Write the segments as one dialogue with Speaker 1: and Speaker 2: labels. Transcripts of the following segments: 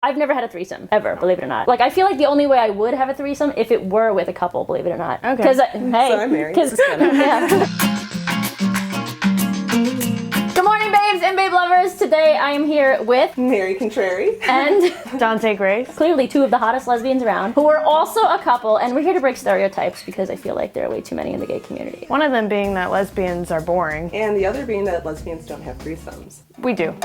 Speaker 1: I've never had a threesome, ever, believe it or not. Like, I feel like the only way I would have a threesome if it were with a couple, believe it or not.
Speaker 2: Okay.
Speaker 1: Because, hey.
Speaker 3: So I'm married.
Speaker 1: Yeah. Good morning, babes and babe lovers. Today I am here with
Speaker 3: Mary Contrary
Speaker 1: and
Speaker 2: Dante Grace.
Speaker 1: clearly two of the hottest lesbians around, who are also a couple, and we're here to break stereotypes because I feel like there are way too many in the gay community.
Speaker 2: One of them being that lesbians are boring.
Speaker 3: and the other being that lesbians don't have threesomes.
Speaker 2: We do.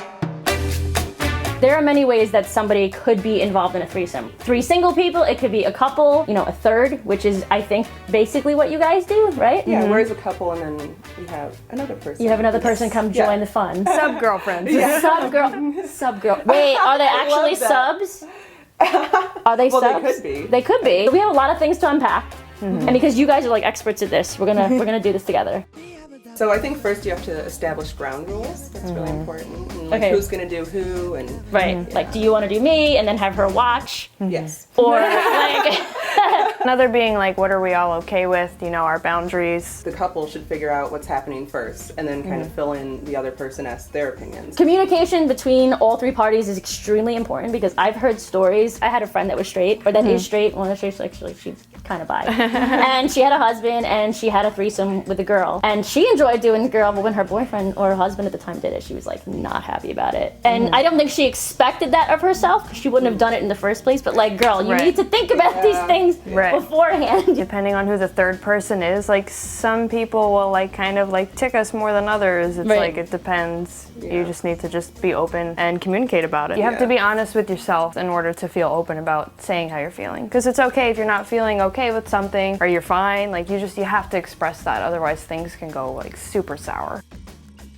Speaker 1: There are many ways that somebody could be involved in a threesome. 3 single people, it could be a couple, a third, which is, I think, basically what you guys do, right?
Speaker 3: Yeah, whereas a couple and then you have another person.
Speaker 1: You have another person come join
Speaker 3: Yeah.
Speaker 1: the fun.
Speaker 2: Sub-girlfriends.
Speaker 1: Sub-girl. Wait, are they actually
Speaker 3: love that.
Speaker 1: subs? Are they
Speaker 3: Well, they
Speaker 1: subs?
Speaker 3: could be.
Speaker 1: They could be. We have a lot of things to unpack. And because you guys are like experts at this, we're gonna do this together.
Speaker 3: So I think first you have to establish ground rules. That's really important. And like
Speaker 1: Okay.
Speaker 3: who's gonna do who and
Speaker 1: Right. Like, do you want to do me and then have her watch?
Speaker 3: yes.
Speaker 1: Or like
Speaker 2: Another being like, what are we all okay with? Our boundaries.
Speaker 3: The couple should figure out what's happening first and then kind of fill in the other person as their opinions.
Speaker 1: communication between all 3 parties is extremely important because I've heard stories. I had a friend that was straight, or that is straight. One of the straights, actually, she's kind of bi. And she had a husband and she had a threesome with a girl. And she enjoyed doing the girl, but when her boyfriend or her husband at the time did it, she was like not happy about it. And I don't think she expected that of herself. She wouldn't have done it in the first place. But like, girl, you
Speaker 2: Right.
Speaker 1: need to think about these things
Speaker 2: Right.
Speaker 1: beforehand.
Speaker 2: Depending on who the third person is, like some people will like kind of like tick us more than others. It's
Speaker 1: Right.
Speaker 2: like it depends.
Speaker 3: Yeah.
Speaker 2: You just need to just be open and communicate about it. You have to
Speaker 3: Yeah.
Speaker 2: be honest with yourself in order to feel open about saying how you're feeling. Because it's okay if you're not feeling okay with something or you're fine. Like you have to express that. Otherwise things can go like super sour.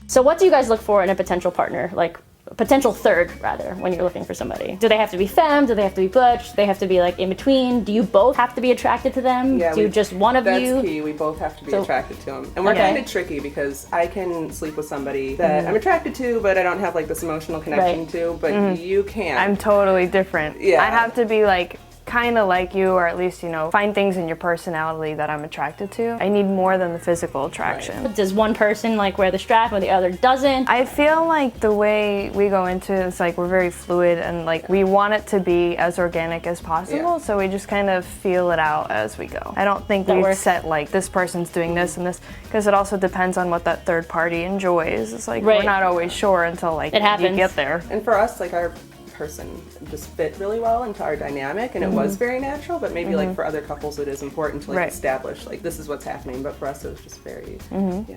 Speaker 1: So what do you guys look for in a potential partner? Like, a potential third, rather, when you're looking for somebody? Do they have to be femme? Do they have to be butch? Do they have to be like in between? Do you both have to be attracted to them?
Speaker 3: Yeah,
Speaker 1: Do just one of
Speaker 3: That's
Speaker 1: you?
Speaker 3: key. We both have to be
Speaker 1: So-
Speaker 3: attracted to them. And we're
Speaker 1: Okay.
Speaker 3: kind of tricky because I can sleep with somebody that I'm attracted to, but I don't have like this emotional connection
Speaker 1: Right.
Speaker 3: to, but you can.
Speaker 2: I'm totally different.
Speaker 3: Yeah.
Speaker 2: I have to be like kind of like you, or at least find things in your personality that I'm attracted to. I need more than the physical attraction.
Speaker 1: Does one person like wear the strap or the other doesn't?
Speaker 2: I feel like the way we go into it is like we're very fluid and like we want it to be as organic as possible,
Speaker 3: Yeah.
Speaker 2: so we just kind of feel it out as we go. I don't think
Speaker 1: That
Speaker 2: we
Speaker 1: works.
Speaker 2: set like this person's doing this and this, because it also depends on what that third party enjoys. It's like
Speaker 1: Right.
Speaker 2: we're not always sure until like
Speaker 1: It happens.
Speaker 2: you get there.
Speaker 3: And for us, like our person just fit really well into our dynamic and it was very natural, but maybe like for other couples it is important to like
Speaker 2: Right.
Speaker 3: establish like this is what's happening, but for us it was just very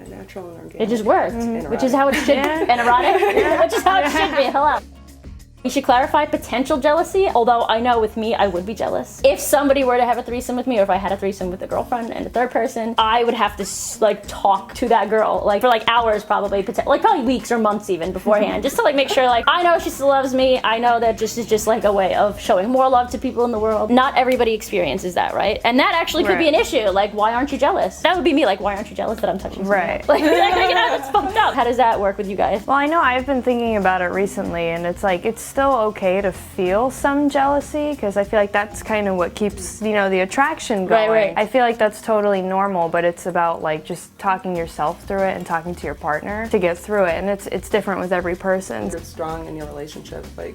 Speaker 3: natural and organic.
Speaker 1: It just worked,
Speaker 3: And
Speaker 1: which is
Speaker 3: erotic.
Speaker 1: how it should be. And erotic, which is how it should be. Hello. We should clarify potential jealousy, although I know with me, I would be jealous. If somebody were to have a threesome with me, or if I had a threesome with a girlfriend and a third person, I would have to like talk to that girl, like for like hours probably, like probably weeks or months even beforehand, just to like make sure like, I know she still loves me, I know that just is just like a way of showing more love to people in the world. Not everybody experiences that, right? And that actually could be an
Speaker 2: Right.
Speaker 1: issue, like why aren't you jealous? That would be me, like why aren't you jealous that I'm touching someone
Speaker 2: Right.
Speaker 1: else? Like, that's fucked up. How does that work with you guys?
Speaker 2: Well, I know I've been thinking about it recently, and it's like it's still okay to feel some jealousy because I feel like that's kind of what keeps the attraction going.
Speaker 1: Right.
Speaker 2: I feel like that's totally normal, but it's about like just talking yourself through it and talking to your partner to get through it, and it's different with every person.
Speaker 3: You're strong in your relationship, like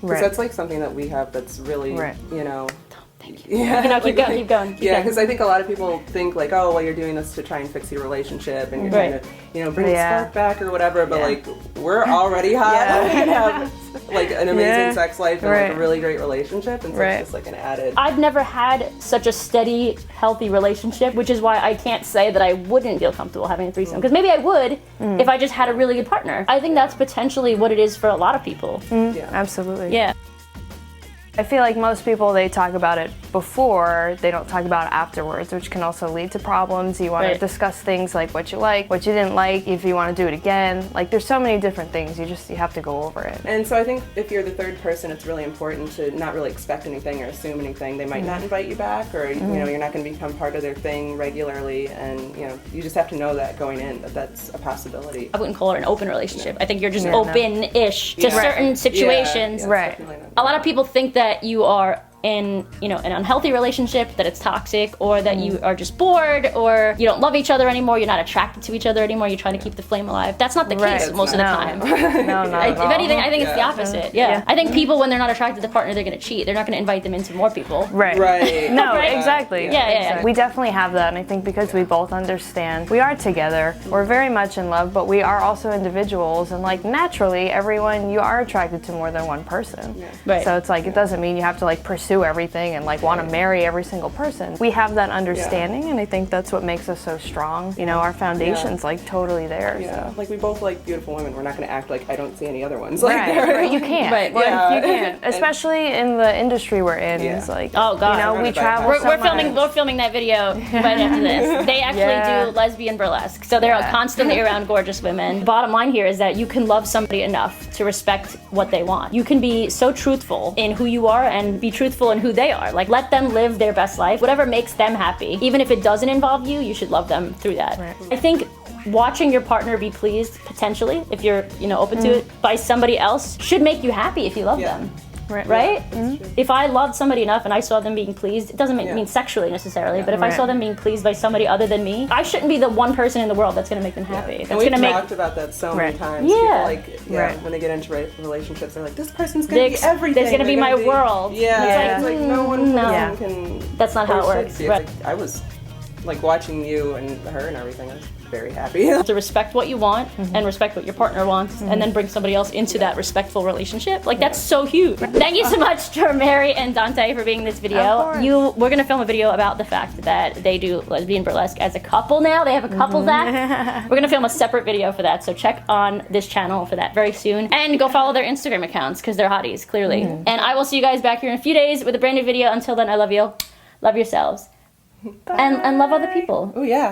Speaker 3: because
Speaker 2: Right.
Speaker 3: that's like something that we have that's really
Speaker 2: Right.
Speaker 3: Yeah,
Speaker 1: Keep going, keep going.
Speaker 3: Yeah, because I think a lot of people think like, oh, well, you're doing this to try and fix your relationship, and you're
Speaker 1: Right.
Speaker 3: trying to, bring the
Speaker 2: Yeah.
Speaker 3: spark back or whatever. But
Speaker 2: Yeah.
Speaker 3: like, we're already hot and have like an amazing
Speaker 2: Yeah.
Speaker 3: sex life and like
Speaker 2: Right.
Speaker 3: a really great relationship, and so
Speaker 2: Right.
Speaker 3: it's just like an added.
Speaker 1: I've never had such a steady, healthy relationship, which is why I can't say that I wouldn't feel comfortable having a threesome. Because maybe I would if I just had a really good partner. I think that's potentially what it is for a lot of people.
Speaker 3: Yeah.
Speaker 2: Absolutely.
Speaker 1: Yeah.
Speaker 2: I feel like most people, they talk about it before, they don't talk about it afterwards, which can also lead to problems. You want
Speaker 1: Right.
Speaker 2: to discuss things like what you like, what you didn't like, if you want to do it again. Like there's so many different things, you have to go over it.
Speaker 3: And so I think if you're the third person, it's really important to not really expect anything or assume anything. They might not invite you back, or you're not going to become part of their thing regularly, and you just have to know that going in that that's a possibility.
Speaker 1: I wouldn't call it an open relationship. I think you're just
Speaker 2: Yeah, no.
Speaker 1: open-ish to
Speaker 3: Yeah.
Speaker 1: certain
Speaker 3: Yeah,
Speaker 1: situations.
Speaker 3: yeah,
Speaker 2: Right.
Speaker 3: definitely not.
Speaker 1: A lot of people think that you are in, you know, an unhealthy relationship, that it's toxic, or that you are just bored, or you don't love each other anymore, you're not attracted to each other anymore, you're trying to keep the flame alive. That's not the case
Speaker 2: Right.
Speaker 1: most of the time.
Speaker 2: No, not at
Speaker 1: If
Speaker 2: all.
Speaker 1: anything, I think it's the opposite. Yeah. I think people, when they're not attracted to the partner, they're going to cheat. They're not going to invite them into more people.
Speaker 2: Right.
Speaker 3: Right.
Speaker 2: No,
Speaker 1: Right.
Speaker 2: exactly.
Speaker 1: Yeah.
Speaker 2: We definitely have that, and I think because we both understand, we are together, we're very much in love, but we are also individuals, and like naturally, everyone, you are attracted to more than one person.
Speaker 1: Right.
Speaker 2: So it's like, it doesn't mean you have to like pursue everything and like want to marry every single person. We have that understanding, and I think that's what makes us so strong. You know, our foundation's like totally there.
Speaker 3: Yeah,
Speaker 2: So.
Speaker 3: like we both like beautiful women. We're not going to act like I don't see any other ones.
Speaker 2: Right. You can't.
Speaker 1: Right.
Speaker 2: Like,
Speaker 3: Yeah.
Speaker 2: you can't. Especially in the industry we're in.
Speaker 3: Yeah.
Speaker 2: It's like,
Speaker 1: Oh, God.
Speaker 2: you know, we
Speaker 3: Surrounded by
Speaker 2: travel
Speaker 3: houses.
Speaker 2: so
Speaker 1: We're filming that video right after this. They actually
Speaker 2: Yeah.
Speaker 1: do lesbian burlesque, so they're constantly around gorgeous women. Bottom line here is that you can love somebody enough to respect what they want. You can be so truthful in who you are and be truthful in who they are. Like, let them live their best life. Whatever makes them happy, even if it doesn't involve you, you should love them through that.
Speaker 2: Right.
Speaker 1: I think watching your partner be pleased, potentially, if you're, you know, open to it, by somebody else, should make you happy if you love
Speaker 3: Yeah.
Speaker 1: them.
Speaker 2: Right.
Speaker 1: Right? If I loved somebody enough and I saw them being pleased, it doesn't mean sexually necessarily, but if I
Speaker 2: Right.
Speaker 1: saw them being pleased by somebody other than me, I shouldn't be the one person in the world that's going to make them happy.
Speaker 3: And
Speaker 1: That's
Speaker 3: we've
Speaker 1: going to make
Speaker 3: talked about that so many
Speaker 2: Right.
Speaker 3: times.
Speaker 1: Yeah.
Speaker 3: People like,
Speaker 2: Right.
Speaker 3: when they get into relationships, they're like, this person's going to be everything.
Speaker 1: There's going to be
Speaker 3: They're
Speaker 1: my
Speaker 3: gonna
Speaker 1: world.
Speaker 3: Yeah.
Speaker 1: It's like,
Speaker 3: It's like no one
Speaker 1: no.
Speaker 2: Yeah.
Speaker 3: can.
Speaker 1: That's not how it
Speaker 3: or should
Speaker 1: works.
Speaker 3: be. It's
Speaker 1: Right.
Speaker 3: like, I was like watching you and her and everything. I was very happy.
Speaker 1: To respect what you want and respect what your partner wants, and then bring somebody else into that respectful relationship. Like, that's so huge. Thank you so much to Mary and Dante for being in this video.
Speaker 2: Of course.
Speaker 1: We're gonna film a video about the fact that they do lesbian burlesque as a couple now. They have a couples act. We're gonna film a separate video for that, so check on this channel for that very soon. And go follow their Instagram accounts, because they're hotties, clearly. And I will see you guys back here in a few days with a brand new video. Until then, I love you. Love yourselves. And love other people.
Speaker 3: Oh yeah.